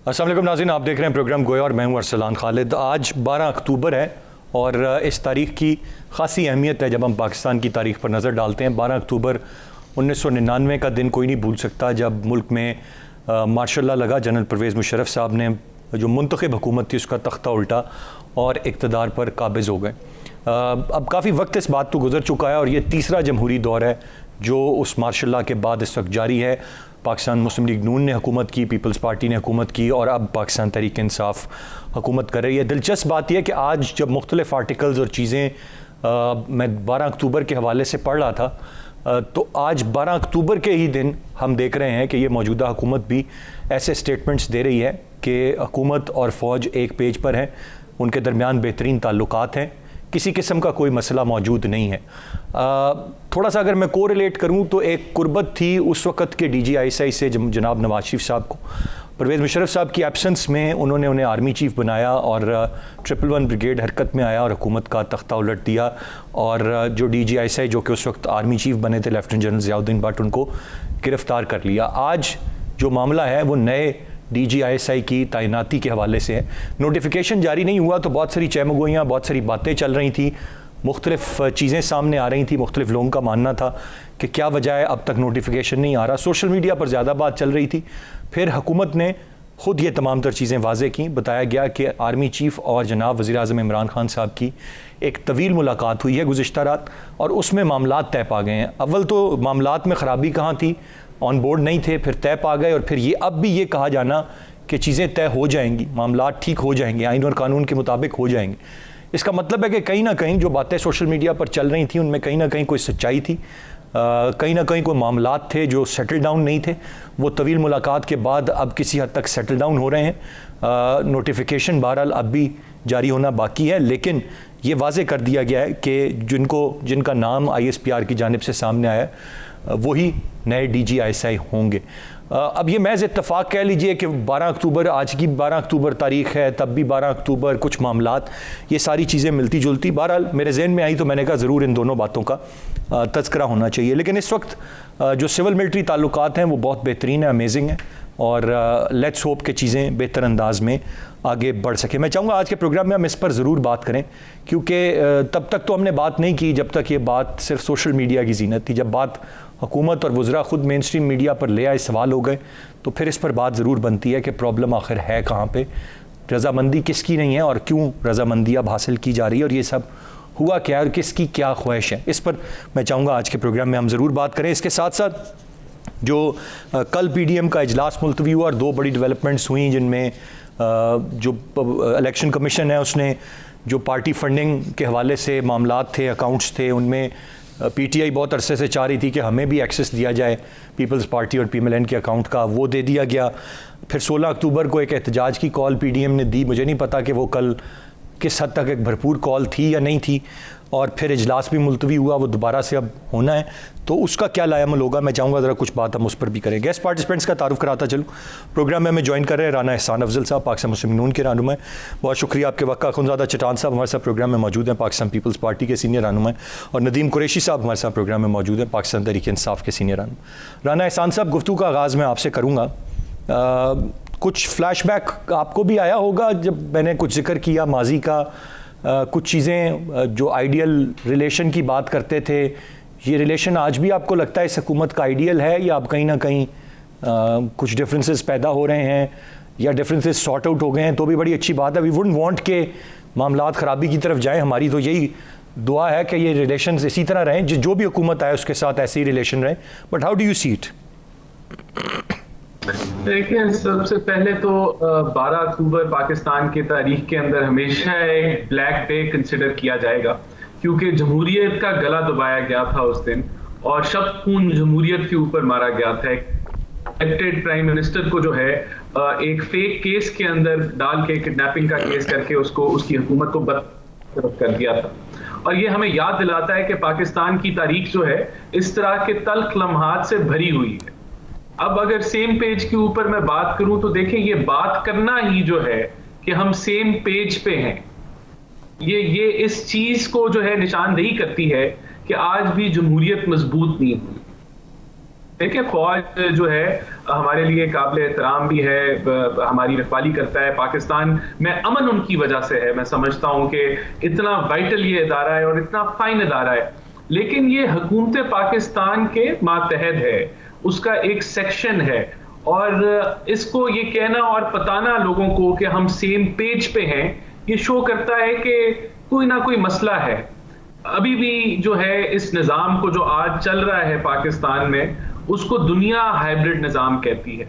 अस्सलाम वालेकुम नाज़रीन, आप देख रहे हैं प्रोग्राम गोया और मैं हूं अरसलान खालिद। आज 12 अक्टूबर है और इस तारीख़ की ख़ासी अहमियत है जब हम पाकिस्तान की तारीख़ पर नज़र डालते हैं। 12 अक्टूबर 1999 का दिन कोई नहीं भूल सकता जब मुल्क में मार्शल लॉ लगा। जनरल परवेज़ मुशर्रफ साहब ने जो मुंतखब हुकूमत थी उसका तख्ता उल्टा और इक़्तिदार पर काबिज़ हो गए। अब काफ़ी वक्त इस बात को गुजर चुका है और ये तीसरा जमहूरी दौर है जो उस मार्शल लॉ के बाद इस वक्त जारी है। पाकिस्तान मुस्लिम लीग नून ने हुकूमत की, पीपल्स पार्टी ने हुकूमत की और अब पाकिस्तान तहरीक इंसाफ हुकूमत कर रही है। दिलचस्प बात यह है कि आज जब मुख्तलिफ आर्टिकल्स और चीज़ें मैं 12 अक्टूबर के हवाले से पढ़ रहा था तो आज 12 अक्टूबर के ही दिन हम देख रहे हैं कि ये मौजूदा हुकूमत भी ऐसे स्टेटमेंट्स दे रही है कि हुकूमत और फ़ौज एक पेज पर हैं, उनके दरमियान बेहतरीन ताल्लुकात हैं, किसी किस्म का कोई मसला मौजूद नहीं है। थोड़ा सा अगर मैं को रिलेट करूँ तो एक कुर्बत थी उस वक़्त के DGISI से जनाब नवाज शरीफ साहब को। परवेज़ मुशर्रफ साहब की एब्सेंस में उन्होंने उन्हें आर्मी चीफ़ बनाया और 111 ब्रिगेड हरकत में आया और हुकूमत का तख्ता उलट दिया। और जो DGISI जो कि उस वक्त आर्मी चीफ़ बने थे लेफ्टिनेंट जनरल ज़ियाउद्दीन भट्ट, उनको गिरफ़्तार कर लिया। आज जो मामला है वो नए DGISI की तैनाती के हवाले से है। नोटिफिकेशन जारी नहीं हुआ तो बहुत सारी चहमगोइयाँ, बहुत सारी बातें चल रही थी, मुख्तलिफ चीज़ें सामने आ रही थी। मुख्तलिफ लोगों का मानना था कि क्या वजह है अब तक नोटिफिकेशन नहीं आ रहा। सोशल मीडिया पर ज़्यादा बात चल रही थी। फिर हुकूमत ने ख़ुद ये तमाम तर चीज़ें वाज़े की। बताया गया कि आर्मी चीफ़ और जनाब वज़ीर आज़म इमरान खान साहब की एक तवील मुलाकात हुई है गुज़िश्ता रात और उसमें मामलात तय पा गए हैं। अव्वल तो मामलात में ख़राबी कहाँ थी, ऑन बोर्ड नहीं थे, फिर तय पा गए और फिर ये अब भी ये कहा जाना कि चीज़ें तय हो जाएंगी, मामलात ठीक हो जाएंगे, आइन और कानून के मुताबिक हो जाएंगे। इसका मतलब है कि कहीं ना कहीं जो बातें सोशल मीडिया पर चल रही थी उनमें कहीं ना कहीं कोई सच्चाई थी, कहीं ना कहीं कोई मामलात थे जो सेटल डाउन नहीं थे। वो तवील मुलाकात के बाद अब किसी हद तक सेटल डाउन हो रहे हैं। नोटिफिकेशन बहरहाल अब भी जारी होना बाकी है, लेकिन ये वाज़े कर दिया गया है कि जिनका नाम ISPR की जानिब से सामने आया वही नए DGISI होंगे। अब ये महज इत्तफाक कह लीजिए कि 12 अक्टूबर, आज की 12 अक्टूबर तारीख़ है, तब भी 12 अक्टूबर, कुछ मामलात, ये सारी चीज़ें मिलती जुलती। बहरहाल मेरे जहन में आई तो मैंने कहा ज़रूर इन दोनों बातों का तज़किरा होना चाहिए। लेकिन इस वक्त जो सिविल मिलिट्री ताल्लुकात हैं वो बहुत बेहतरीन है, अमेजिंग है और लेट्स होप कि चीज़ें बेहतर अंदाज में आगे बढ़ सके। मैं चाहूँगा आज के प्रोग्राम में हम इस पर ज़रूर बात करें क्योंकि तब तक तो हमने बात नहीं की जब तक ये बात सिर्फ सोशल मीडिया की ज़ीनत थी। जब बात हुकूमत और वज़रा ख़ुद मेन स्ट्रीम मीडिया पर ले आए, सवाल हो गए, तो फिर इस पर बात ज़रूर बनती है कि प्रॉब्लम आखिर है कहाँ पे, रज़ामंदी किसकी नहीं है और क्यों रज़ामंदी अब हासिल की जा रही है और ये सब हुआ क्या और किसकी क्या ख्वाहिश है। इस पर मैं चाहूँगा आज के प्रोग्राम में हम ज़रूर बात करें। इसके साथ साथ जो कल PDM का इजलास मुलतवी हुआ और दो बड़ी डेवलपमेंट्स हुई जिनमें जो इलेक्शन कमीशन है उसने जो पार्टी फंडिंग के हवाले से मामलात थे, अकाउंट्स थे, उनमें PTI बहुत अरसे से चाह रही थी कि हमें भी एक्सेस दिया जाए पीपल्स पार्टी और PMLN के अकाउंट का, वो दे दिया गया। फिर 16 अक्टूबर को एक एहतजाज की कॉल PDM ने दी। मुझे नहीं पता कि वो कल किस हद तक एक भरपूर कॉल थी या नहीं थी। और फिर इजलास भी मुलतवी हुआ, वो दोबारा से अब होना है, तो उसका क्या लायामल होगा। मैं चाहूँगा ज़रा कुछ बात हम उस पर भी करें। गेस्ट पार्टिसिपेंट्स का तारुफ कराता चलूँ। प्रोग्राम में हमें ज्वाइन कर रहे हैं राना एहसान अफजल साहब, पाकिस्तान मुस्लिम नून के रहनुमा। बहुत शुक्रिया आपके वक्त का। अखुनज़ादा चटान साहब हमारे साथ प्रोग्राम में मौजूद हैं, पाकिस्तान पीपल्स पार्टी के सीनियर रहनुमा। और नदीम कुरैशी साहब हमारे साथ प्रोग्राम में मौजूद हैं, पाकिस्तान तहरीक इंसाफ के सीनियर रहनुमा। राना एहसान साहब, गुफ्तगू का आगाज़ मैं आपसे करूँगा। कुछ फ्लैशबैक आपको भी आया होगा जब मैंने कुछ जिक्र किया माजी का, कुछ चीज़ें जो आइडियल रिलेशन की बात करते थे, ये रिलेशन आज भी आपको लगता है इस हुकूमत का आइडियल है या अब कहीं ना कहीं कुछ डिफरेंसेस पैदा हो रहे हैं या डिफरेंसेस सॉर्ट आउट हो गए हैं, तो भी बड़ी अच्छी बात है। वी वुडंट वांट के मामलात ख़राबी की तरफ जाएं। हमारी तो यही दुआ है कि ये रिलेशंस इसी तरह रहें, जो भी हुकूमत आए उसके साथ ऐसे ही रिलेशन रहें। But how do you see it? देखिए, सबसे पहले तो 12 अक्टूबर पाकिस्तान की तारीख के अंदर हमेशा एक ब्लैक डे कंसिडर किया जाएगा क्योंकि जमहूरियत का गला दबाया गया था उस दिन और शब खून जमहूरियत के ऊपर मारा गया था। इलेक्टेड प्राइम मिनिस्टर को जो है एक फेक केस के अंदर डाल के, किडनैपिंग का केस करके उसको, उसकी हुकूमत को बदतरफ कर दिया था। और ये हमें याद दिलाता है कि पाकिस्तान की तारीख जो है इस तरह के तल्ख लम्हात से भरी हुई है। अब अगर सेम पेज के ऊपर मैं बात करूं तो देखें, ये बात करना ही जो है कि हम सेम पेज पे हैं, ये इस चीज को जो है निशानदेही करती है कि आज भी जमहूरियत मजबूत नहीं हुई। देखिए, फौज जो है हमारे लिए काबिल एहतराम भी है, हमारी रखवाली करता है। पाकिस्तान में अमन उनकी वजह से है। मैं समझता हूं कि इतना वाइटल ये इदारा है और इतना फाइन इदारा है, लेकिन ये हुकूमत पाकिस्तान के मातहत है, उसका एक सेक्शन है, और इसको ये कहना और बताना लोगों को कि हम सेम पेज पे हैं, ये शो करता है कि कोई ना कोई मसला है। अभी भी जो है इस निज़ाम को जो आज चल रहा है पाकिस्तान में, उसको दुनिया हाइब्रिड निज़ाम कहती है।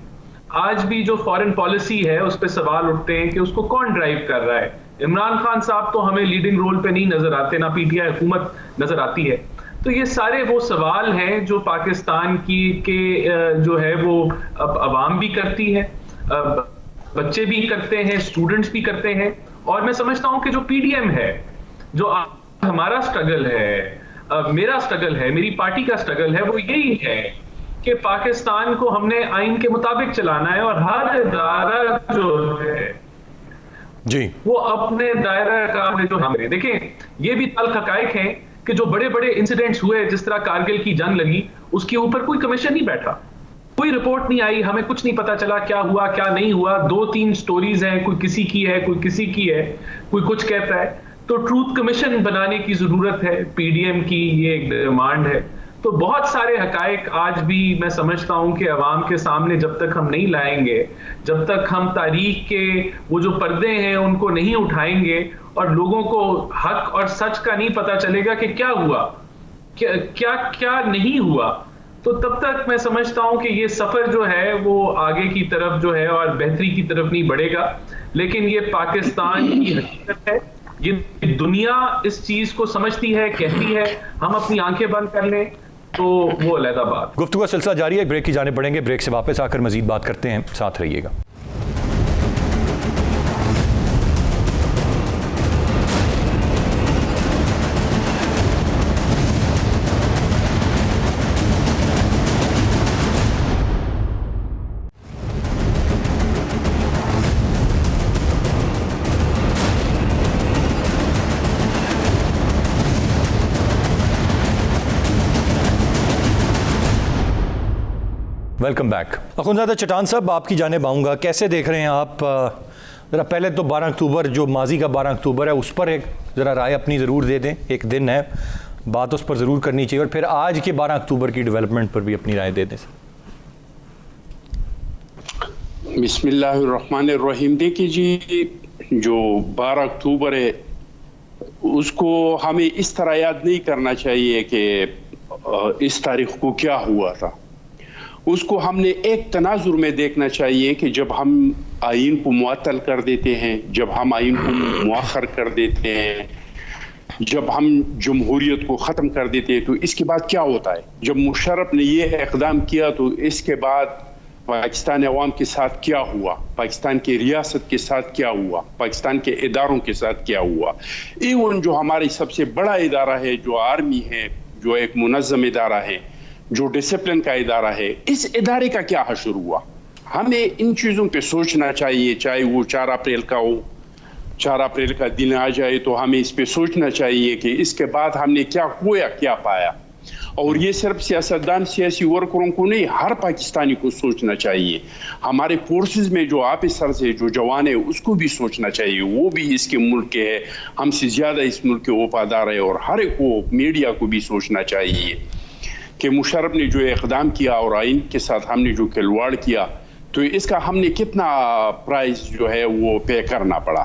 आज भी जो फॉरेन पॉलिसी है उस पर सवाल उठते हैं कि उसको कौन ड्राइव कर रहा है। इमरान खान साहब तो हमें लीडिंग रोल पे नहीं नजर आते, ना पीटीआई हुकूमत नजर आती है। तो ये सारे वो सवाल हैं जो पाकिस्तान की के जो है वो अब अवाम भी करती है, बच्चे भी करते हैं, स्टूडेंट्स भी करते हैं। और मैं समझता हूं कि जो पीडीएम है, जो हमारा स्ट्रगल है, मेरा स्ट्रगल है, मेरी पार्टी का स्ट्रगल है, वो यही है कि पाकिस्तान को हमने आइन के मुताबिक चलाना है और हर इदारा जो है जी वो अपने दायरा का जो हमारे देखें। ये भी तल्ख हकायक हैं कि जो बड़े बड़े इंसिडेंट्स हुए, जिस तरह कारगिल की जंग लगी, उसके ऊपर कोई कमीशन नहीं बैठा, कोई रिपोर्ट नहीं आई, हमें कुछ नहीं पता चला क्या हुआ क्या नहीं हुआ। 2-3 स्टोरीज हैं, कोई किसी की है, कोई किसी की है, कोई कुछ कहता है। तो ट्रूथ कमीशन बनाने की जरूरत है, पीडीएम की ये एक डिमांड है। तो बहुत सारे हकायक आज भी मैं समझता हूं कि अवाम के सामने जब तक हम नहीं लाएंगे, जब तक हम तारीख के वो जो पर्दे हैं उनको नहीं उठाएंगे और लोगों को हक और सच का नहीं पता चलेगा कि क्या हुआ, क्या नहीं हुआ, तो तब तक मैं समझता हूं कि ये सफर जो है वो आगे की तरफ जो है और बेहतरी की तरफ नहीं बढ़ेगा। लेकिन ये पाकिस्तान की हकीकत है, ये दुनिया इस चीज को समझती है, कहती है। हम अपनी आंखें बंद कर लें तो वो अलग बात। गुफ्तगू का सिलसिला जारी है, ब्रेक की जाने पड़ेंगे, ब्रेक से वापस आकर मजीद बात करते हैं, साथ रहिएगा। Welcome back. अखुंज़ादा चट्टान साहब, आपकी जानिब आऊँगा, कैसे देख रहे हैं आप? ज़रा पहले तो 12 अक्टूबर, जो माजी का 12 अक्टूबर है, उस पर एक ज़रा राय अपनी ज़रूर दे दें। एक दिन है, बात उस पर ज़रूर करनी चाहिए, और फिर आज के 12 अक्टूबर की डेवलपमेंट पर भी अपनी राय दे दें। बिस्मिल्लाहिर्रहमानिर्रहीम। देखिए जी, जो 12 अक्टूबर है उसको हमें इस तरह याद नहीं करना चाहिए कि इस तारीख को क्या हुआ था। उसको हमने एक तनाजुर में देखना चाहिए कि जब हम आइन को मुअत्तल कर देते हैं, जब हम आइन को मुअख्खर कर देते हैं, जब हम जमहूरियत को ख़त्म कर देते हैं, तो इसके बाद क्या होता है। जब मुशर्रफ ने ये इक़दाम किया तो इसके बाद पाकिस्तान अवाम के साथ क्या हुआ, पाकिस्तान की रियासत के साथ क्या हुआ, पाकिस्तान के इदारों के साथ क्या हुआ। इवन जो हमारी सबसे बड़ा इदारा है, जो आर्मी है, जो एक मुनज़्ज़म इदारा है, जो डिसिप्लिन का इदारा है, इस इदारे का क्या हशर हुआ। हमें इन चीज़ों पे सोचना चाहिए। चाहे वो 4 अप्रैल का हो, 4 अप्रैल का दिन आ जाए तो हमें इस पे सोचना चाहिए कि इसके बाद हमने क्या खोया, क्या पाया। और ये सिर्फ सियासतदान, सियासी वर्करों को नहीं, हर पाकिस्तानी को सोचना चाहिए। हमारे फोर्सेस में जो ऑफिसर्स है, जो जवान है, उसको भी सोचना चाहिए। वो भी इसके मुल्क के है, हमसे ज़्यादा इस मुल्क के वफादार है। और हर एक को, मीडिया को भी सोचना चाहिए कि मुशर्रफ ने जो इक़दाम किया और आइन के साथ हमने जो खिलवाड़ किया, तो इसका हमने कितना प्राइस जो है वो पे करना पड़ा।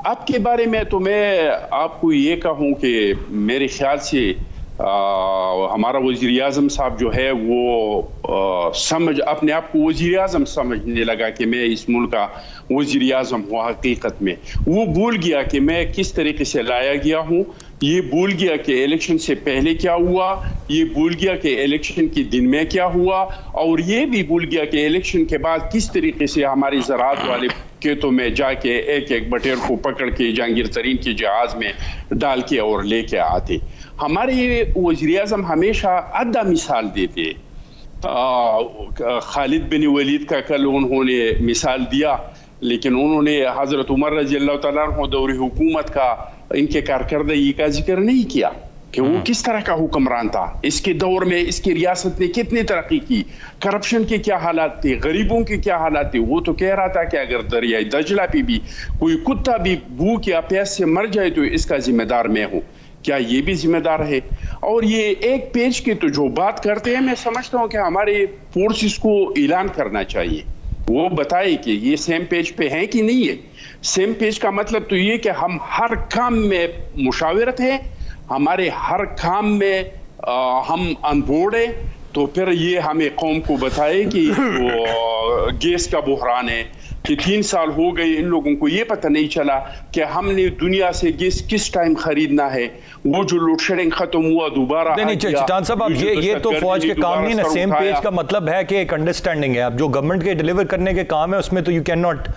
अब के बारे में तो मैं आपको ये कहूँ कि मेरे ख्याल से हमारा वज़ीर आज़म साहब जो है वो अपने आप को वज़ीर आज़म समझने लगा कि मैं इस मुल्क का वज़ीर आज़म हूँ। हकीकत में वो भूल गया कि मैं किस तरीके से लाया गया हूँ। ये भूल गया कि इलेक्शन से पहले क्या हुआ, ये भूल गया कि इलेक्शन के दिन में क्या हुआ, और ये भी भूल गया कि इलेक्शन के बाद किस तरीके से हमारे ज़राअत वाले खेतों में जाके एक एक बटेर को पकड़ के जहांगीर तरीन के जहाज में डाल के और लेके आते। हमारे वज़ीर आज़म हमेशा अद्दा मिसाल देते। खालिद बिन वलीद का कल उन्होंने मिसाल दिया, लेकिन उन्होंने हज़रत उमर रज़ी अल्लाह तआला अन्हु दौर हुकूमत का, इनके कारकर्दगी का जिक्र नहीं किया। कि वो किस तरह का हुक्मरान था, इसके दौर में इसकी रियासत ने कितनी तरक्की की, करप्शन के क्या हालात थे, गरीबों के क्या हालात थे। वो तो कह रहा था कि अगर दरियाई दजला पे भी कोई कुत्ता भी भूख या प्यास से मर जाए तो इसका जिम्मेदार मैं हूँ। क्या ये भी जिम्मेदार है? और ये एक पेज की तो जो बात करते हैं, मैं समझता हूँ कि हमारे फोर्सेस को ऐलान करना चाहिए, वो बताए कि ये सेम पेज पे है कि नहीं है। सेम पेज का मतलब तो ये कि हम हर काम में मुशावरत है, हमारे हर काम में हम अनबोर्ड है। तो फिर ये हमें कौम को बताए कि गैस का बुहरान है कि 3 साल हो गए इन लोगों को ये पता नहीं चला कि हमने दुनिया से गैस किस टाइम खरीदना है। वो जो लोड शेडिंग खत्म हुआ दोबारा नहीं चिटान साहब, अब ये तो फौज के काम नहीं ना। सेम पेज का मतलब है कि एक अंडरस्टैंडिंग है। अब जो गवर्नमेंट के डिलीवर करने के काम है उसमें तो यू कैन नॉट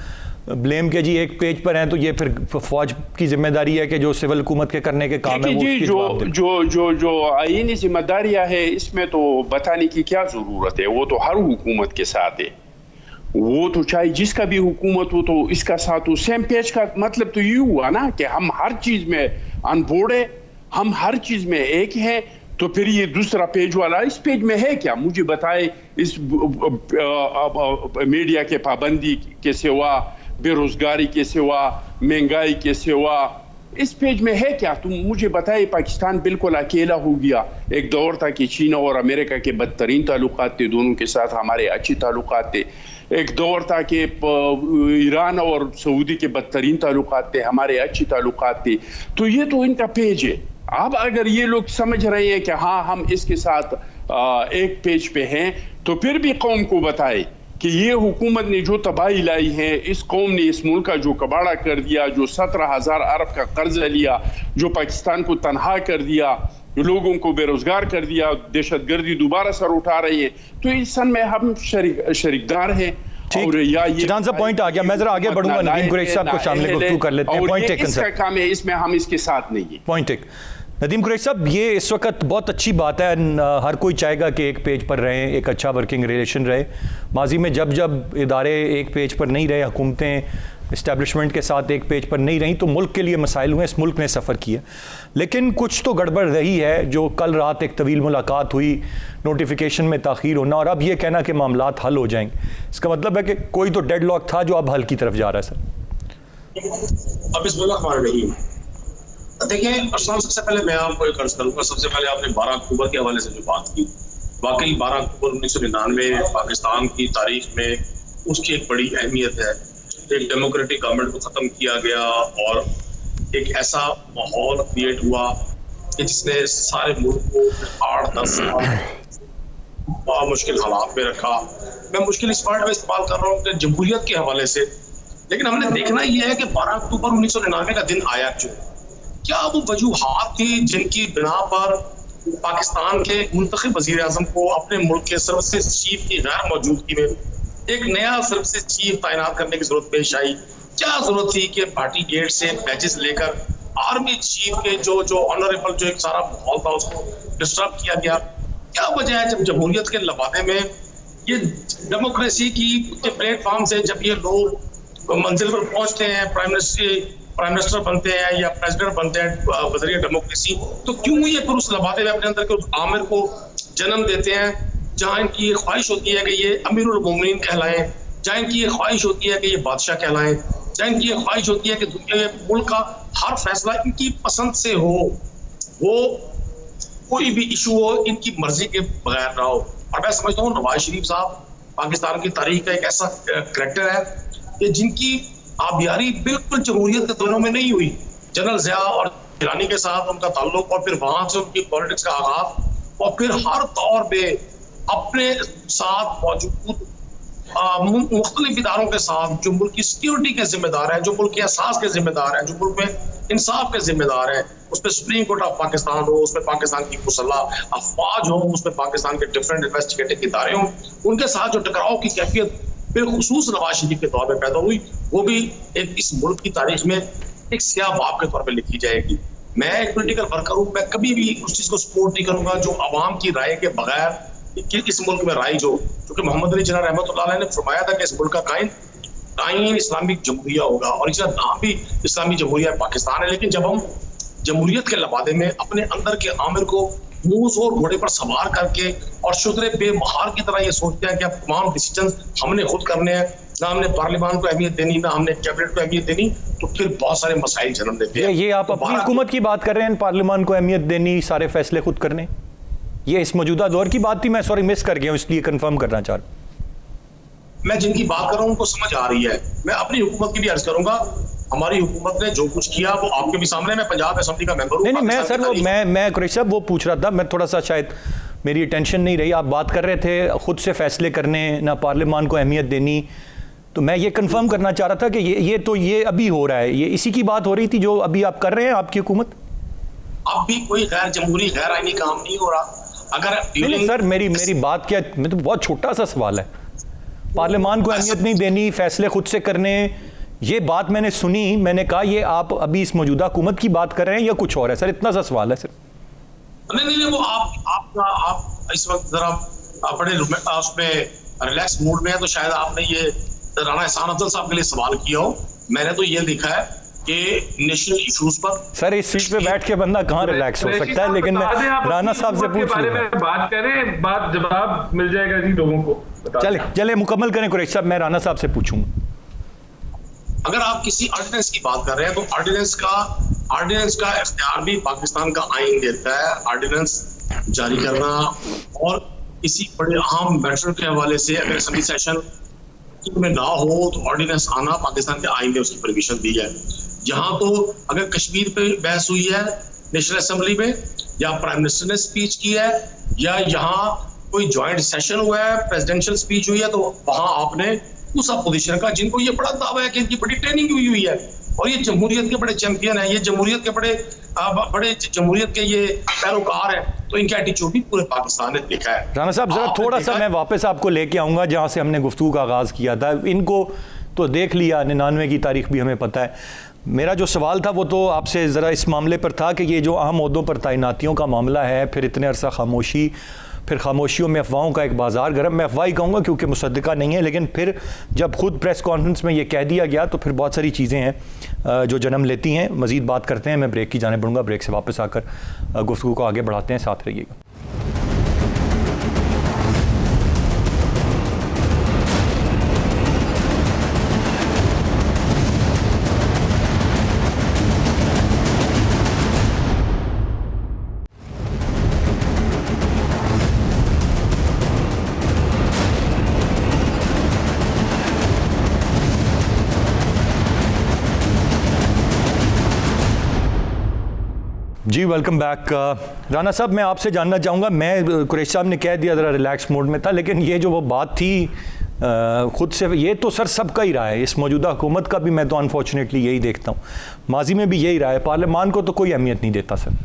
ब्लेम के जी एक पेज पर हैं तो ये फिर फौज की जिम्मेदारी है कि जो सिविल हुकूमत के करने के काम है वो उसकी जवाब दे। जो आईनी जिम्मेदारियां है इसमें तो बताने की क्या जरूरत है, वो तो हर हुकूमत के साथ है। वो तो चाहे जिसका भी हुकूमत हो तो इसका साथ हो। सेम पेज का मतलब तो ये हुआ ना कि हम हर चीज में अनबोर्ड है, हम हर चीज में एक है। तो फिर ये दूसरा पेज वाला इस पेज में है क्या? मुझे बताए। इस मीडिया के पाबंदी के सिवा, बेरोजगारी के सिवा, महंगाई के सिवा इस पेज में है क्या? तुम मुझे बताए। पाकिस्तान बिल्कुल अकेला हो गया। एक दौर था कि चीन और अमेरिका के बदतरीन ताल्लुकात थे, दोनों के साथ हमारे अच्छे ताल्लुकात थे। एक दौर था कि ईरान और सऊदी के बदतरीन ताल्लुकात थे, हमारे अच्छे ताल्लुकात थे। तो ये तो इनका पेज है। अब अगर ये लोग समझ रहे हैं कि हाँ हम इसके साथ एक पेज पे हैं, तो फिर भी कौम को बताए कि ये हुकूमत ने जो तबाही लाई है, इस कौम ने इस मुल्क का जो कबाड़ा कर दिया, जो 17,000 अरब का कर्जा लिया, जो पाकिस्तान को तनहा कर दिया, जो लोगों को बेरोजगार कर दिया, दहशतगर्दी दोबारा सर उठा रही है, तो इस सन में हम शरीकदार हैं। और या ये चिटान साहब पॉइंट आ गया। मैं जरा आगे बढ़ूंगा, नदीम कुरैशी साहब को शामिल गुफ्तगू कर लेते हैं। पॉइंट टेकन सर, काम है इसमें हम इसके साथ नहीं है। Point take. नदीम कुरैशी साहब, ये इस वक्त बहुत अच्छी बात है, हर कोई चाहेगा कि एक पेज पर रहें, एक अच्छा वर्किंग रिलेशन रहे। माजी में जब जब इदारे एक पेज पर नहीं रहे, हुकूमतें इस्टेब्लिशमेंट के साथ एक पेज पर नहीं रहीं, तो मुल्क के लिए मसाइल हुए, इस मुल्क ने सफ़र किया। लेकिन कुछ तो गड़बड़ रही है। जो कल रात एक तवील मुलाकात हुई, नोटिफिकेशन में ताख़ीर होना, और अब ये कहना कि मामलात हल हो जाएंगे, इसका मतलब है कि कोई तो डेडलॉक था जो अब हल की तरफ जा रहा है। सर अब इस मुल्क हमारे नहीं। देखिए अरसलान, सबसे पहले मैं आपको एक अर्ज करूंगा। सबसे पहले आपने 12 अक्टूबर के हवाले से जो बात की, वाकई 12 अक्टूबर 1999 पाकिस्तान की तारीख में उसकी एक बड़ी अहमियत है। एक डेमोक्रेटिक गवर्नमेंट को खत्म किया गया और एक ऐसा माहौल क्रिएट हुआ कि जिसने सारे मुल्क को 8-10 साल मुश्किल हालात में रखा। मैं मुश्किल इस वर्ड में इस्तेमाल कर रहा हूँ कि जमहूरियत के हवाले से। लेकिन हमने देखना यह है कि 12 अक्टूबर 1999 का दिन आया क्यों? क्या वो वजूहात थी जिनकी बिना पर पाकिस्तान के मुंतखब वजीर आजम को अपने मुल्क के सर्विसेज चीफ की गैर मौजूदगी में एक नया सर्विसेज चीफ तैनात करने की जरूरत पेश आई? क्या जरूरत थी कि पार्टी गेट से बैचेस लेकर आर्मी चीफ के जो ऑनरेबल जो एक सारा माहौल था उसको डिस्टर्ब किया गया? क्या वजह है जब जमहूरियत के लबादे में ये डेमोक्रेसी की प्लेटफॉर्म से जब ये लोग मंजिल पर पहुंचते हैं, प्राइम मिनिस्टर बनते हैं या प्रेसिडेंट बनते हैं वज़ीर डेमोक्रेसी, तो क्यों ये फिर उस लबादे में अपने अंदर के उस आमिर को जन्म देते हैं जहाँ इनकी ये ख्वाहिश होती है कि ये अमीरुल मोमिनीन कहलाएं, जहाँ इनकी ये ख्वाहिश होती है कि ये बादशाह कहलाएं, जहाँ इनकी ये ख्वाहिश होती है कि दुनिया में मुल्क का हर फैसला इनकी पसंद से हो, वो कोई भी इशू हो इनकी मर्जी के बगैर ना हो। और मैं समझता हूँ नवाज शरीफ साहब पाकिस्तान की तारीख का एक ऐसा करैक्टर है कि जिनकी आबियारी बिल्कुल जमहूरियत के दिनों में नहीं हुई। जनरल ज़िया और गिलानी के साथ उनका ताल्लुक और फिर वहां से उनकी पॉलिटिक्स का आगाज और फिर हर दौर में अपने साथ मौजूद मुख्तलिफ इदारों के साथ जो मुल्क की सिक्योरिटी के जिम्मेदार हैं, जो मुल्क के एहसास के जिम्मेदार हैं, जो मुल्क में इंसाफ के जिम्मेदार हैं, उसमें सुप्रीम कोर्ट ऑफ पाकिस्तान हो, उसमें पाकिस्तान की मुसल्लह अफवाज हो, उसमें पाकिस्तान के डिफरेंट इन्वेस्टिगेटिव इदारे हों, उनके साथ जो टकराव की कैफियत बिलखुसूस नवाज शरीफ के दौर में पैदा हुई, वो भी एक इस मुल्क की तारीख में एक स्याह बाब के तौर पर लिखी जाएगी। मैं एक पॉलिटिकल वर्कर हूँ, मैं कभी भी उस चीज को सपोर्ट नहीं करूंगा जो अवाम की राय के बगैर इस मुल्क में राय जो क्योंकि मोहम्मद अली जिन्ना रहमतुल्लाह अलैह ने फरमाया था कि इस मुल्क का कायम इस्लामिक जमहूरिया होगा और इसका नाम भी इस्लामी जमहूरिया पाकिस्तान है। लेकिन जब हम जमहूरियत के लबादे में अपने अंदर के आमिर को मूस और घोड़े पर सवार करके और शुतरे बेमहार की तरह ये सोचते हैं कि अब तमाम डिसीजन हमने खुद करने हैं, ना हमने पार्लियामान को अहमियत देनी, ना हमने कैबिनेट को अहमियत देनी, तो फिर बहुत सारे मसाइल जन्म देते हैं। ये आप अपनी हुकूमत की बात कर रहे हैं, पार्लियामान को अहमियत देनी, सारे फैसले खुद करने, ये इस मौजूदा दौर की बात थी? मैं सॉरी मिस कर गया हूं, इसलिए कंफर्म करना चाह रहा हूं। मैं जिनकी बात कर रहा हूं उनको समझ आ रही है। मैं अपनी हुकूमत की भी अर्ज करूंगा, हमारी हुकूमत ने जो कुछ किया वो आपके भी सामने, मैं पंजाब असेंबली का मेंबर हूं। नहीं मैं सर वो मैं कुरैशी साहब वो पूछ रहा था, मैं थोड़ा सा शायद मेरी अटेंशन नहीं रही, आप बात कर रहे थे खुद से फैसले करने, ना पार्लियामान को अहमियत देनी, तो मैं ये कंफर्म करना चाह रहा था कि ये अभी हो रहा है, ये इसी की बात हो रही थी जो अभी आप कर रहे हैं आपकी हुकूमत? अब भी कोई गैर जमहूरी गैर आईनी काम नहीं हो रहा। अगर नहीं सर मेरी बात क्या, मैं तो बहुत छोटा सा सवाल है, पार्लियामान को अहमियत नहीं देनी, फैसले खुद से करने, ये बात मैंने सुनी, मैंने कहा ये आप अभी इस मौजूदा हुकूमत की बात कर रहे हैं या कुछ और है सर? इतना सा सवाल है सर। नहीं वो आप इस वक्त जरा बड़े उसमें रिलैक्स मूड में है, तो शायद आपने ये राणा एहसान अफजल साहब के लिए सवाल किया हो। मैंने तो ये देखा है कि नेशनल इश्यूज पर सर इस सीट पे बैठ के बंदा कहाँ रिलैक्स हो सकता है, लेकिन मैं राणा साहब से पूछ बारे में बात करें, बात जवाब मिल जाएगा जी लोगों को। चले मुकम्मल करें कुरैशी साहब, मैं राणा साहब से पूछूंगा। अगर आप किसी ऑर्डिनेंस की बात कर रहे हैं तो ऑर्डिनेंस का इख्तियार भी पाकिस्तान का आइन देता है, ऑर्डिनेंस जारी करना, और किसी बड़े अहम मैटर के हवाले से अगर असेंबली सेशन में ना हो तो ऑर्डिनेंस आना पाकिस्तान के आइन ने उसकी परमिशन दी है। यहाँ तो अगर कश्मीर पे बहस हुई है नेशनल असेंबली में, या प्राइम मिनिस्टर ने स्पीच की है, या यहाँ कोई ज्वाइंट सेशन हुआ है, प्रेसिडेंशियल स्पीच हुई है, तो वहां आपने उस अपोजिशन का, जिनको ये बड़ा दावा है कि इनकी बड़ी ट्रेनिंग हुई है और ये जमहूरियत के बड़े चैंपियन है, ये जमहूरियत के बड़े जमहूरियत के ये पैरोकार है, तो इनका एटीट्यूड भी पूरे पाकिस्तान ने देखा है। राणा साहब जरा थोड़ा सा मैं वापस आपको लेके आऊंगा जहां से हमने गुफ्तगू का आगाज किया था। इनको तो देख लिया, 99 की तारीख भी हमें पता है। मेरा जो सवाल था वो तो आपसे ज़रा इस मामले पर था कि ये जो अहम ओहदों पर तैनातियों का मामला है, फिर इतने अरसा खामोशी, फिर खामोशियों में अफवाहों का एक बाज़ार गर्म, मैं अफवाह ही कहूँगा क्योंकि मुसद्दिका नहीं है, लेकिन फिर जब खुद प्रेस कॉन्फ्रेंस में ये कह दिया गया तो फिर बहुत सारी चीज़ें हैं जो जन्म लेती हैं। मज़ीद बात करते हैं, मैं ब्रेक की जाने पड़ूंगा, ब्रेक से वापस आकर गुफ्तगू को आगे बढ़ाते हैं, साथ रहिएगा। जी वेलकम बैक। राणा साहब मैं आपसे जानना चाहूँगा, मैं कुरैशी साहब ने कह दिया ज़रा रिलैक्स मोड में था, लेकिन ये जो वो बात थी खुद से, ये तो सर सबका ही रहा है, इस मौजूदा हुकूमत का भी मैं तो अनफॉर्चुनेटली यही देखता हूँ, माजी में भी यही रहा है, पार्लियामान को तो कोई अहमियत नहीं देता सर।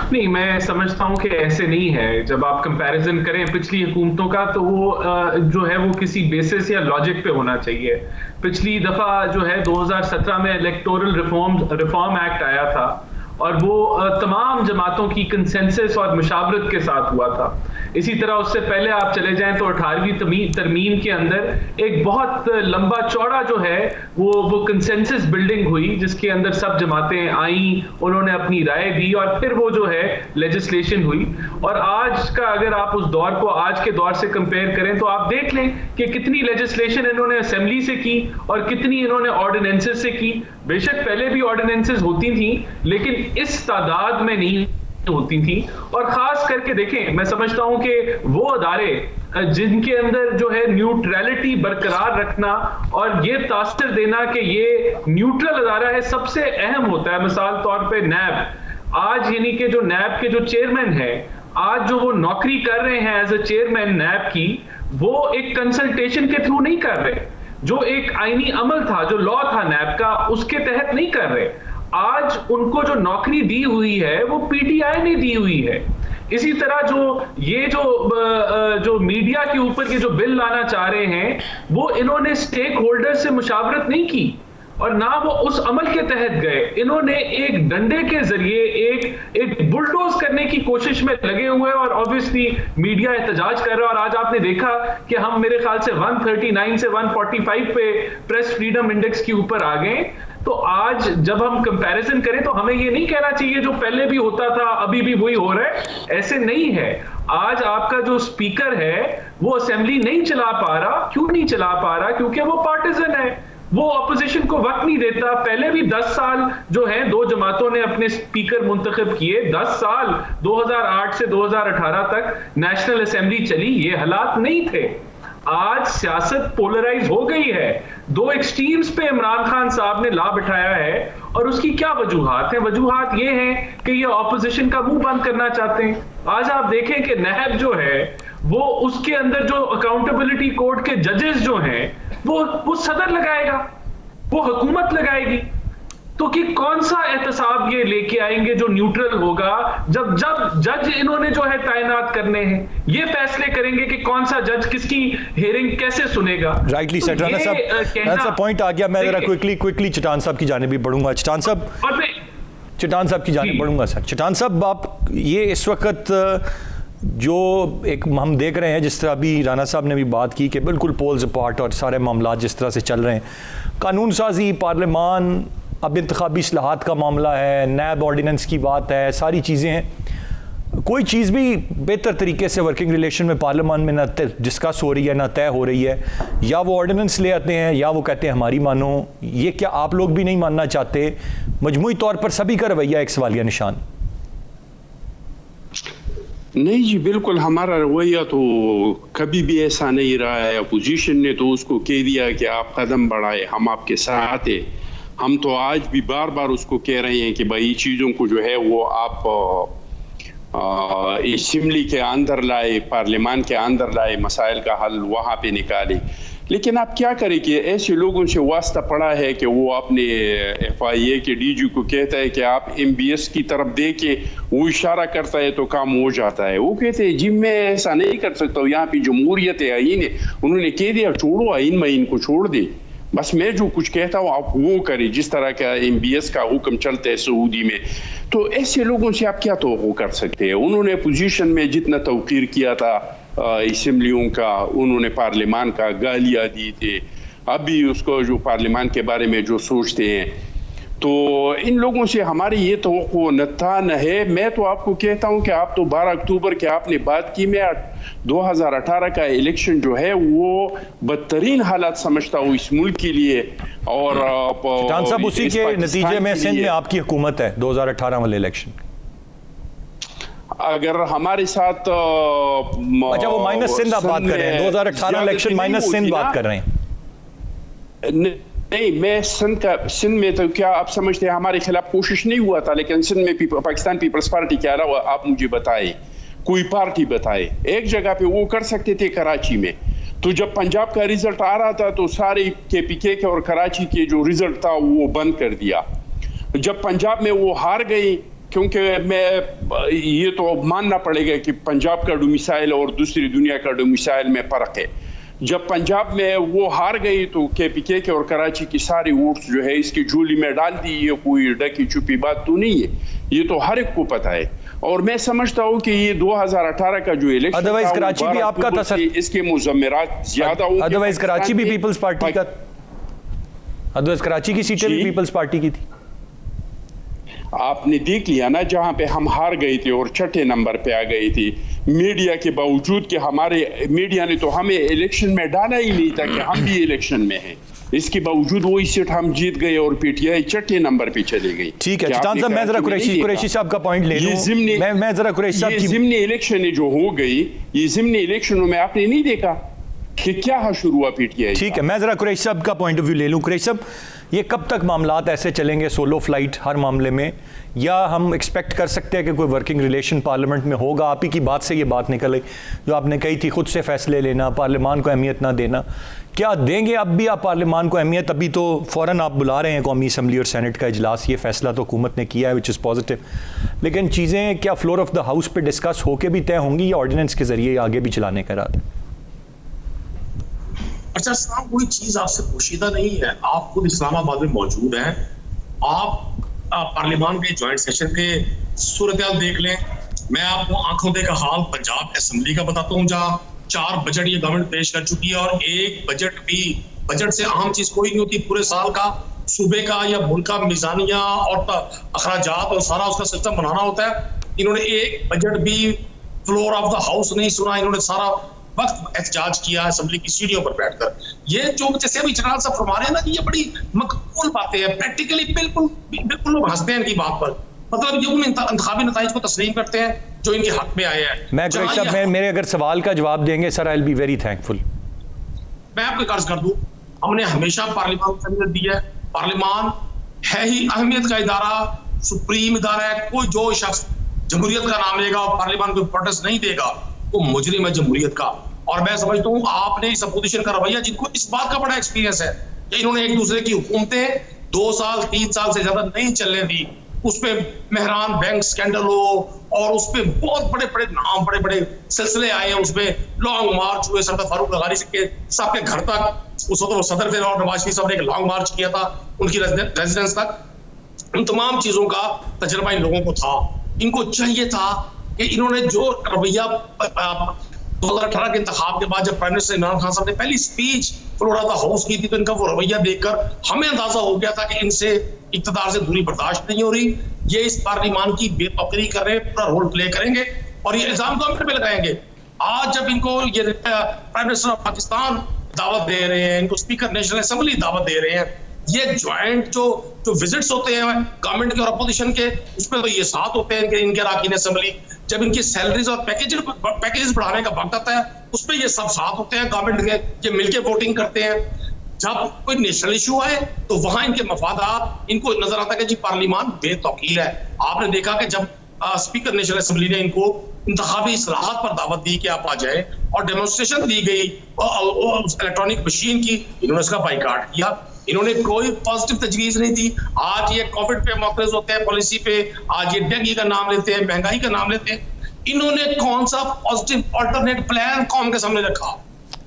नहीं, मैं समझता हूं कि ऐसे नहीं है। जब आप कंपैरिजन करें पिछली हुकूमतों का तो वो जो है वो किसी बेसिस या लॉजिक पे होना चाहिए। पिछली दफा जो है 2017 में इलेक्टोरल रिफॉर्म एक्ट आया था और वो तमाम जमातों की कंसेंसस और मुशावरत के साथ हुआ था। इसी तरह उससे पहले आप चले जाएं तो 18वीं तरमीम के अंदर एक बहुत लंबा चौड़ा जो है वो कंसेंसस बिल्डिंग हुई, जिसके अंदर सब जमातें आईं, उन्होंने अपनी राय दी और फिर वो जो है लेजिस्लेशन हुई। और आज का अगर आप उस दौर को आज के दौर से कंपेयर करें तो आप देख लें कि कितनी लेजिस्लेशन इन्होंने असेंबली से की और कितनी इन्होंने ऑर्डिनेंसेस से की। बेशक पहले भी ऑर्डिनेंसेस होती थी लेकिन इस तादाद में नहीं होती थी। और खास करके देखें, मैं समझता हूं कि वो अदारे जिनके अंदर जो है न्यूट्रलिटी बरकरार रखना और ये तासर देना कि ये न्यूट्रल अदारा है, सबसे अहम होता है। मिसाल तौर पे नैब, आज यानी कि जो नैब के जो चेयरमैन है, आज जो वो नौकरी कर रहे हैं एज ए चेयरमैन नैब की, वो एक कंसल्टेशन के थ्रू नहीं कर रहे, जो एक आईनी अमल था, जो लॉ था नैब का, उसके तहत नहीं कर रहे। आज उनको जो नौकरी दी हुई है वो पीटीआई ने दी हुई है। इसी तरह जो मीडिया के ऊपर ये जो बिल लाना चाह रहे हैं, वो इन्होंने स्टेक होल्डर से मुशावरत नहीं की और ना वो उस अमल के तहत गए। इन्होंने एक डंडे के जरिए एक बुलडोज करने की कोशिश में लगे हुए हैं और ऑब्वियसली मीडिया एहतजाज कर रहा है। और आज आपने देखा कि हम मेरे ख्याल से 139 से 145 पे प्रेस फ्रीडम इंडेक्स के ऊपर आ गए। तो आज जब हम कंपैरिजन करें तो हमें ये नहीं कहना चाहिए जो पहले भी होता था अभी भी वही हो रहा है, ऐसे नहीं है। आज आपका जो स्पीकर है वो असेंबली नहीं चला पा रहा। क्यों नहीं चला पा रहा? क्योंकि वो पार्टिजन है, वो ऑपोजिशन को वक्त नहीं देता। पहले भी 10 साल जो है दो जमातों ने अपने स्पीकर मुंतखब किए। 10 साल 2008 से 2018 तक नेशनल असेंबली चली, ये हालात नहीं थे। आज सियासत पोलराइज हो गई है, दो एक्सट्रीम्स पे इमरान खान साहब ने ला बिठाया है। और उसकी क्या वजूहात हैं? वजूहात ये हैं कि ये ऑपोजिशन का मुंह बंद करना चाहते हैं। आज आप देखें कि नहब जो है वो उसके अंदर जो अकाउंटेबिलिटी कोर्ट के जजेस जो हैं वो सदर लगाएगा, वो हुकूमत लगाएगी। तो कि कौन सा एहतसाब ये लेके आएंगे जो न्यूट्रल होगा? जब जज इन्होंने जो है तैनात करने हैं, ये फैसले करेंगे कि कौन सा जज किसकी हियरिंग कैसे सुनेगा। Rightly said. राना साहब पॉइंट आ गया। मैं जरा क्विकली चटान साहब की जानिब भी बढ़ूंगा। चटान साहब की जानिब बढ़ूंगा। सर चटान साहब, आप ये इस वक्त जो एक हम देख रहे हैं, जिस तरह अभी राना साहब ने भी बात की कि बिल्कुल पोल्स अपार्ट और सारे मामला जिस तरह से चल रहे हैं, कानून साजी, पार्लियामान, अब इंतखाबी इस्लाहात का मामला है, नैब ऑर्डिनेंस की बात है, सारी चीज़ें हैं। कोई चीज़ भी बेहतर तरीके से वर्किंग रिलेशन में पार्लियामान में ना डिस्कस हो रही है, ना तय हो रही है। या वो ऑर्डिनेंस ले आते हैं या वो कहते हैं हमारी मानो। ये क्या आप लोग भी नहीं मानना चाहते? मजमूई तौर पर सभी का रवैया एक सवालिया निशान। नहीं जी, बिल्कुल हमारा रवैया तो कभी भी ऐसा नहीं रहा है। अपोजिशन ने तो उसको कह दिया कि आप कदम बढ़ाए, हम आपके साथ हैं। हम तो आज भी बार बार उसको कह रहे हैं कि भाई चीज़ों को जो है वो आप असेंबली के अंदर लाए, पार्लियामान के अंदर लाए, मसाइल का हल वहाँ पे निकाले। लेकिन आप क्या करें कि ऐसे लोगों से वास्ता पड़ा है कि वो अपने FIA के DG को कहता है कि आप MBS की तरफ दे के वो इशारा करता है तो काम हो जाता है। वो कहते हैं जी मैं ऐसा नहीं कर सकता हूँ, यहाँ पे जमहूरियत है, आईन है। उन्होंने कह दिया छोड़ो आईन में, इनको छोड़ दे, बस मैं जो कुछ कहता हूँ आप वो करें, जिस तरह का MBS का हुक्म चलता है सऊदी में। तो ऐसे लोगों से आप क्या तो कर सकते हैं? उन्होंने पोजीशन में जितना तौकीर किया था असेंबलियों का, उन्होंने पार्लियामान का गालियाँ दी थी, अभी उसको जो पार्लियामान के बारे में जो सोचते हैं, तो इन लोगों से हमारी ये तो नत्था न है। मैं तो आपको कहता हूं कि आप तो 12 अक्टूबर के आपने बात की, मैं 2018 का इलेक्शन जो है वो बदतरीन हालात समझता हूँ इस मुल्क के लिए। और चटान साहब, उसी के नतीजे में सिंध में आपकी हुकूमत है 2018 वाले इलेक्शन। अगर हमारे साथ अच्छा, वो माइनस सिंध आप बात कर रहे हैं, 2018 इलेक्शन माइनस सिंध बात कर रहे हैं। नहीं, मैं सिंध में तो क्या आप समझते हैं हमारे खिलाफ कोशिश नहीं हुआ था, लेकिन सिंध में पाकिस्तान पीपल्स पार्टी के अलावा आप मुझे बताए, कोई पार्टी बताए एक जगह पे वो कर सकते थे कराची में। तो जब पंजाब का रिजल्ट आ रहा था तो सारे KPK के और कराची के जो रिजल्ट था वो बंद कर दिया। जब पंजाब में वो हार गई, क्योंकि मैं ये तो मानना पड़ेगा कि पंजाब का डोमिसाइल और दूसरी दुनिया का डोमिसाइल में फर्क है। जब पंजाब में वो हार गई तो KPK के और कराची की सारी वोट्स जो है इसकी झोली में डाल दी। ये कोई ढकी छुपी बात तो नहीं है, ये तो हर एक को पता है। और मैं समझता हूँ कि ये 2018 का जो इलेक्शन, अदरवाइज कराची भी आपका था, इसके मुजम्मरात ज्यादा होंगे। अदरवाइज कराची भी पीपल्स पार्टी का, अदरवाइज कराची की सीटें भी पीपल्स पार्टी की थी। आपने देख लिया ना, जहां पे हम हार गए थे और छठे नंबर पे आ गए थे, मीडिया के बावजूद कि हमारे मीडिया ने तो हमें इलेक्शन में डाला ही नहीं था कि हम भी इलेक्शन में हैं, इसके बावजूद वही सीट हम जीत गए और PTI छठे नंबर पे चले गई। ठीक है चटान साहब, मैं जरा कुरैशी साहब का पॉइंट ले लूं। मैं जरा कुरैशी साहब की ज़िमनी इलेक्शन जो हो गई, ये ज़िमनी इलेक्शनों में आपने नहीं देखा कि क्या शुरू हुआ PTI। ठीक है, मैं जरा कुरैशी साहब का पॉइंट ऑफ व्यू ले लूं। कुरैशी साहब, ये कब तक मामलात ऐसे चलेंगे, सोलो फ्लाइट हर मामले में, या हम एक्सपेक्ट कर सकते हैं कि कोई वर्किंग रिलेशन पार्लियामेंट में होगा? आप ही की बात से ये बात निकल आई जो आपने कही थी, खुद से फैसले लेना, पार्लियामान को अहमियत ना देना। क्या देंगे अब भी आप पार्लियामान को अहमियत? अभी तो फ़ौरन आप बुला रहे हैं कौमी असम्बली और सेनेट का इजलास, ये फैसला तो हुकूमत ने किया है, विच इज़ पॉजिटिव। लेकिन चीज़ें क्या फ्लोर ऑफ द हाउस पे डिस्कस होके भी तय होंगी या ऑर्डिनेंस के जरिए आगे भी चलाने का इरादा? अच्छा साहब, कोई चीज आपसे पोशीदा नहीं है, आप खुद इस्लामाबाद में मौजूद हैं। आप पार्लियामान के ज्वाइंट सेशन के सूरत-ए-हाल देख लें। मैं आपको आंखों देखा हाल पंजाब असेंबली का बताता हूँ, जहाँ 4 बजट ये गवर्नमेंट पेश कर चुकी है और एक बजट से अहम चीज कोई नहीं होती, पूरे साल का सूबे का या मुल्क का मिजानिया और अखराजात और सारा उसका सिस्टम बनाना होता है। इन्होंने एक बजट भी फ्लोर ऑफ द हाउस नहीं सुना, इन्होंने सारा वक्त एहतजाज किया असेंबली की सीढ़ियों पर बैठकर। ये जो जैसे अभी जनरल साहब फरमा रहे हैं ना, ये बड़ी मकबूल बातें हैं, प्रैक्टिकली बिल्कुल लोग हंसते हैं इनकी बात पर। मतलब ये उन इंतखाबी नताइज को तस्लीम करते हैं जो इनके हक में आए हैं। मैं कुरैशी साहब, मेरे अगर सवाल का जवाब देंगे sir, I will be very thankful. मैं आपको कर्ज कर दूं, हमने हमेशा पार्लियामान को अहमियत दी है। पार्लियामान है ही अहमियत का इदारा, सुप्रीम इदारा है। कोई जो शख्स जमहूरियत का नाम लेगा और पार्लियामान को इंपॉर्टेंस नहीं देगा वो मुजरिम है जमहूरियत का। और मैं समझता हूँ आपने इस अपोजिशन का रवैया, जिनको इस बात का बड़ा एक्सपीरियंस है कि इन्होंने एक दूसरे की हुकूमतें 2 साल 3 साल से ज्यादा नहीं चलने दी, उसपे मेहरान बैंक स्कैंडल हो और उसपे बहुत बड़े बड़े नाम, बड़े बड़े सिलसिले आए हैं, उसमें लॉन्ग मार्च हुए सरदार फारूक लगारी साहब के घर तक। उस वक्त वो सदर थे और नवाज शरीफ साहब ने एक लॉन्ग मार्च किया था उनकी रेजिडेंस तक। इन तमाम चीजों का तजर्बा इन लोगों को था। इनको चाहिए था कि इन्होंने जो रवैया 2018 के इंतखाब के बाद जब प्राइम मिनिस्टर इमरान खान साहब ने पहली speech floor of the house की थी, तो इनका वो रवैया देखकर हमें अंदाजा हो गया था कि इनसे इक्तदार से दूरी बर्दाश्त नहीं हो रही। ये इस पार्लियामान की बेतौकीरी कर रहे हैं, पूरा रोल प्ले करेंगे और ये इल्जाम गवर्नमेंट पे लगाएंगे। आज जब इनको ये प्राइम मिनिस्टर ऑफ पाकिस्तान दावत दे रहे हैं, इनको स्पीकर नेशनल असेंबली दावत दे रहे हैं, ये ज्वाइंट जो विजिट्स होते हैं गवर्नमेंट के और अपोजिशन के, उसमें तो ये साथ होते हैं इनके अरकान असेंबली। जब इनकी सैलरीज और पैकेजेस बढ़ाने का वक्त आता है, उसमें ये सब साथ होते हैं गवर्नमेंट के, ये मिलके वोटिंग करते हैं। जब कोई नेशनल इशू आए तो वहां इनके मफादात, इनको नजर आता है कि जी पार्लियामान बेतौकीर है। आपने देखा कि जब स्पीकर नेशनल असेंबली ने इनको इंतखाबी इस्लाहात पर दावत दी कि आप आ जाए और डेमोन्स्ट्रेशन दी गई इलेक्ट्रॉनिक मशीन की, इन्होंने उसका बाइकाट किया। इन्होंने कोई पॉजिटिव तजवीज नहीं दी। आज ये कोविड पे मोतरज होते हैं पॉलिसी पे, आज ये डेंगू का नाम लेते हैं, महंगाई का नाम लेते हैं। इन्होंने कौन सा पॉजिटिव अल्टरनेट प्लान कौम के सामने रखा?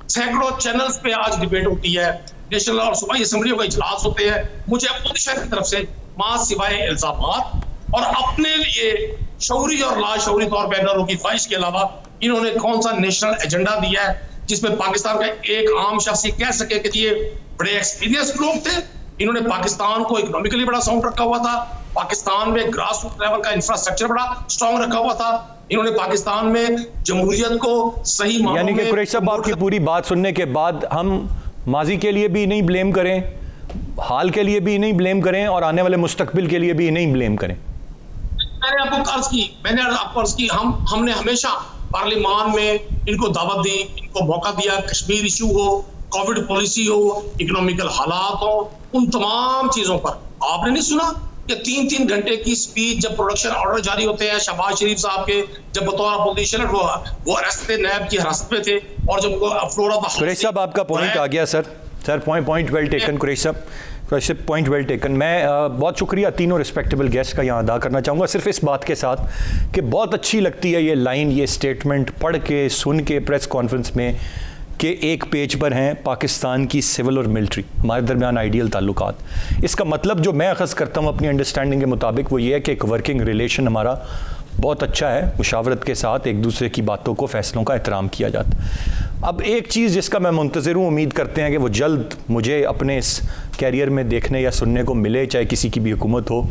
सैकड़ों चैनल्स पे आज डिबेट होती है, नेशनल और सूबाई असेंबलियों के इजलास होते हैं। मुझे अपोजिशन की तरफ से मां सिवाय इल्जामात और अपने लिए शौरी और लाशौरी तौर पर लोगों की ख्वाहिश के अलावा इन्होंने कौन सा नेशनल एजेंडा दिया है जिसमें पाकिस्तान का एक आम शख्स ये कह सके कि ये बड़े एक्सपीरियंस लोग थे। इन्होंने पाकिस्तान को इकोनॉमिकली बड़ा साउंड रखा हुआ था, पाकिस्तान में ग्रास रूट लेवल का इंफ्रास्ट्रक्चर बड़ा स्ट्रॉन्ग रखा हुआ था, इन्होंने पाकिस्तान में जमहूरियत को सही मानों में। यानी कि कुरैशी साहब, आपकी पूरी बात सुनने के बाद हम माजी के लिए भी नहीं ब्लेम करें, हाल के लिए भी नहीं ब्लेम करें और आने वाले मुस्तकबिल के लिए भी नहीं ब्लेम करें। मैंने आपको अर्ज की हमने हमेशा पार्लियामान में इनको दावत दी, इनको मौका दिया। कश्मीर इशू हो, कोविड पॉलिसी हो, इकोनॉमिकल हालात हो, उन तमाम चीजों पर आपने नहीं सुना कि 3-3 घंटे की स्पीच जब प्रोडक्शन ऑर्डर जारी होते हैं शहबाज शरीफ साहब के, जब बतौर अपोजिशन वो अरेस्ट थे, नैब की हिरासत में थे, और जब floor of the house. Qureshi साहब, आपका पॉइंट आ गया sir point well taken Qureshi साहब, पॉइंट वेल टेकन। मैं बहुत शुक्रिया तीनों रिस्पेक्टेबल गेस्ट का यहाँ अदा करना चाहूँगा, सिर्फ इस बात के साथ कि बहुत अच्छी लगती है ये लाइन, ये स्टेटमेंट पढ़ के सुन के प्रेस कॉन्फ्रेंस में कि एक पेज पर हैं पाकिस्तान की सिविल और मिलिट्री, हमारे दरमियान आइडियल ताल्लुकात। इसका मतलब जो मैं अखज़ करता हूँ अपनी अंडरस्टैंडिंग के मुताबिक वो ये है कि एक वर्किंग रिलेशन हमारा बहुत अच्छा है, मुशावरत के साथ एक दूसरे की बातों को, फैसलों का एहतराम किया जाता है। अब एक चीज़ जिसका मैं मुंतज़िर हूँ, उम्मीद करते हैं कि वो जल्द मुझे अपने इस कैरियर में देखने या सुनने को मिले, चाहे किसी की भी हुकूमत हो,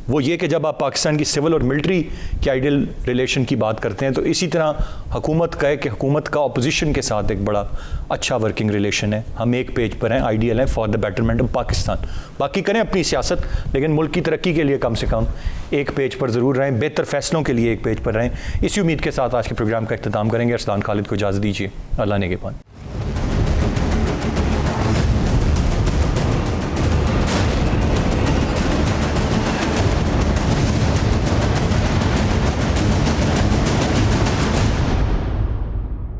वो ये कि जब आप पाकिस्तान की सिविल और मिलिट्री के आइडियल रिलेशन की बात करते हैं तो इसी तरह हुकूमत कहे कि हुकूमत का अपोजिशन के साथ एक बड़ा अच्छा वर्किंग रिलेशन है। हम एक पेज पर हैं, आइडियल हैं for the betterment of Pakistan. बाकी करें अपनी सियासत, लेकिन मुल्क की तरक्की के लिए कम से कम एक पेज पर ज़रूर रहें, बेहतर फैसलों के लिए एक पेज पर रहें। इसी उम्मीद के साथ आज के प्रोग्राम का इख्तिताम करेंगे। अरसलान खालिद को इजाज़त दीजिए। अल्लाह नेगहबान।